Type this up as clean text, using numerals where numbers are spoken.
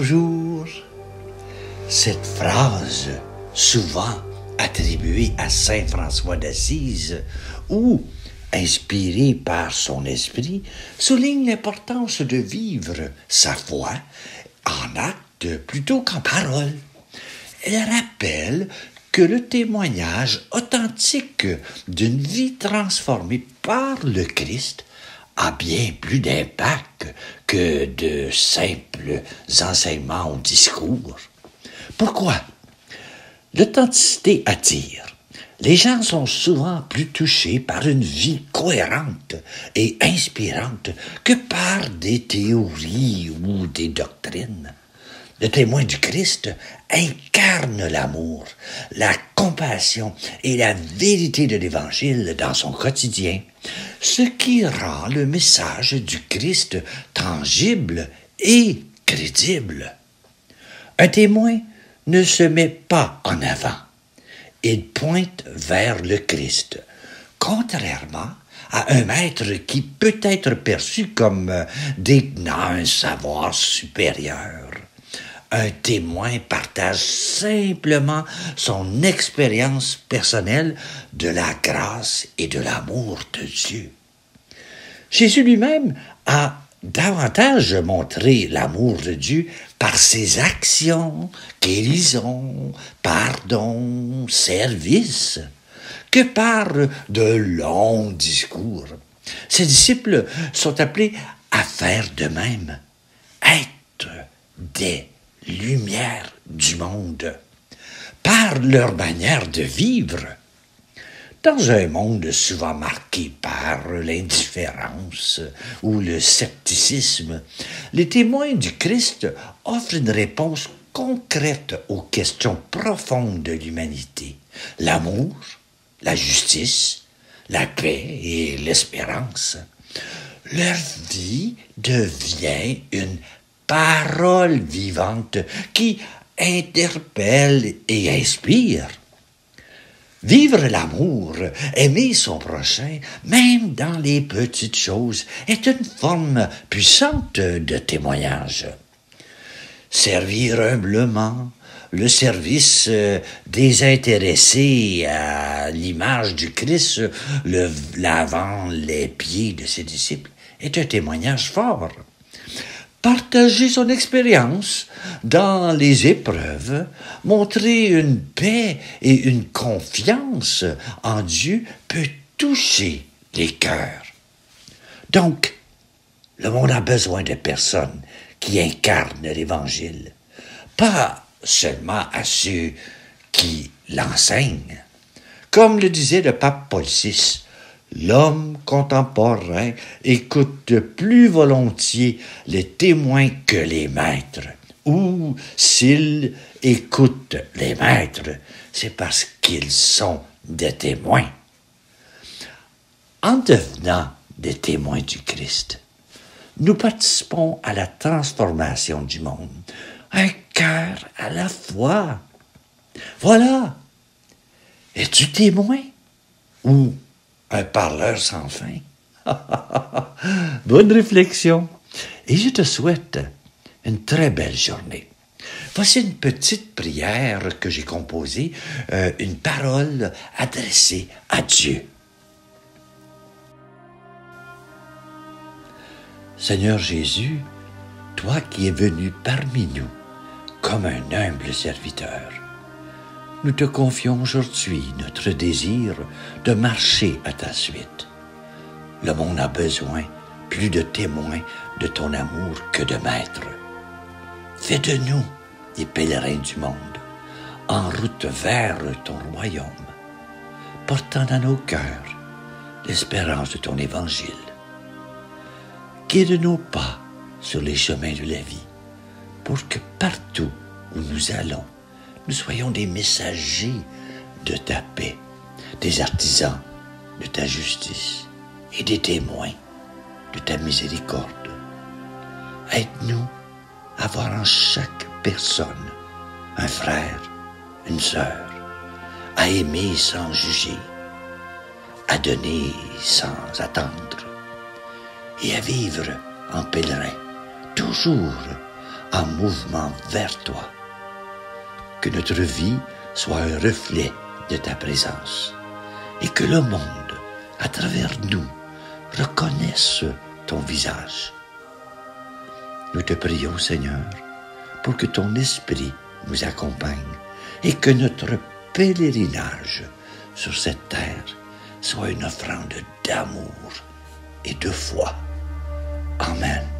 toujours. Cette phrase, souvent attribuée à saint François d'Assise, ou inspirée par son esprit, souligne l'importance de vivre sa foi en acte plutôt qu'en parole. Elle rappelle que le témoignage authentique d'une vie transformée par le Christ a bien plus d'impact que de simples enseignements ou discours. Pourquoi? L'authenticité attire. Les gens sont souvent plus touchés par une vie cohérente et inspirante que par des théories ou des doctrines. Le témoin du Christ incarne l'amour, la compassion et la vérité de l'Évangile dans son quotidien, ce qui rend le message du Christ tangible et crédible. Un témoin ne se met pas en avant. Il pointe vers le Christ, contrairement à un maître qui peut être perçu comme détenant un savoir supérieur. Un témoin partage simplement son expérience personnelle de la grâce et de l'amour de Dieu. Jésus lui-même a davantage montré l'amour de Dieu par ses actions, guérisons, pardon, service, que par de longs discours. Ses disciples sont appelés à faire de même, être des lumières du monde, par leur manière de vivre. Dans un monde souvent marqué par l'indifférence ou le scepticisme, les témoins du Christ offrent une réponse concrète aux questions profondes de l'humanité. L'amour, la justice, la paix et l'espérance. Leur vie devient une parole vivante qui interpelle et inspire. Vivre l'amour, aimer son prochain, même dans les petites choses, est une forme puissante de témoignage. Servir humblement, le service désintéressé à l'image du Christ, lavant les pieds de ses disciples, est un témoignage fort. Partager son expérience dans les épreuves, montrer une paix et une confiance en Dieu peut toucher les cœurs. Donc, le monde a besoin de personnes qui incarnent l'Évangile, pas seulement à ceux qui l'enseignent. Comme le disait le pape Paul VI, l'homme contemporain écoute plus volontiers les témoins que les maîtres. Ou s'il écoute les maîtres, c'est parce qu'ils sont des témoins. En devenant des témoins du Christ, nous participons à la transformation du monde, un cœur à la fois. Voilà. Es-tu témoin ou un parleur sans fin? Bonne réflexion. Et je te souhaite une très belle journée. Voici une petite prière que j'ai composée, une parole adressée à Dieu. Seigneur Jésus, toi qui es venu parmi nous comme un humble serviteur, nous te confions aujourd'hui notre désir de marcher à ta suite. Le monde a besoin plus de témoins de ton amour que de maîtres. Fais de nous des pèlerins du monde, en route vers ton royaume, portant dans nos cœurs l'espérance de ton évangile. Guide nos pas sur les chemins de la vie, pour que partout où nous allons, nous soyons des messagers de ta paix, des artisans de ta justice et des témoins de ta miséricorde. Aide-nous à voir en chaque personne un frère, une sœur, à aimer sans juger, à donner sans attendre et à vivre en pèlerin, toujours en mouvement vers toi. Que notre vie soit un reflet de ta présence et que le monde, à travers nous, reconnaisse ton visage. Nous te prions, Seigneur, pour que ton esprit nous accompagne et que notre pèlerinage sur cette terre soit une offrande d'amour et de foi. Amen.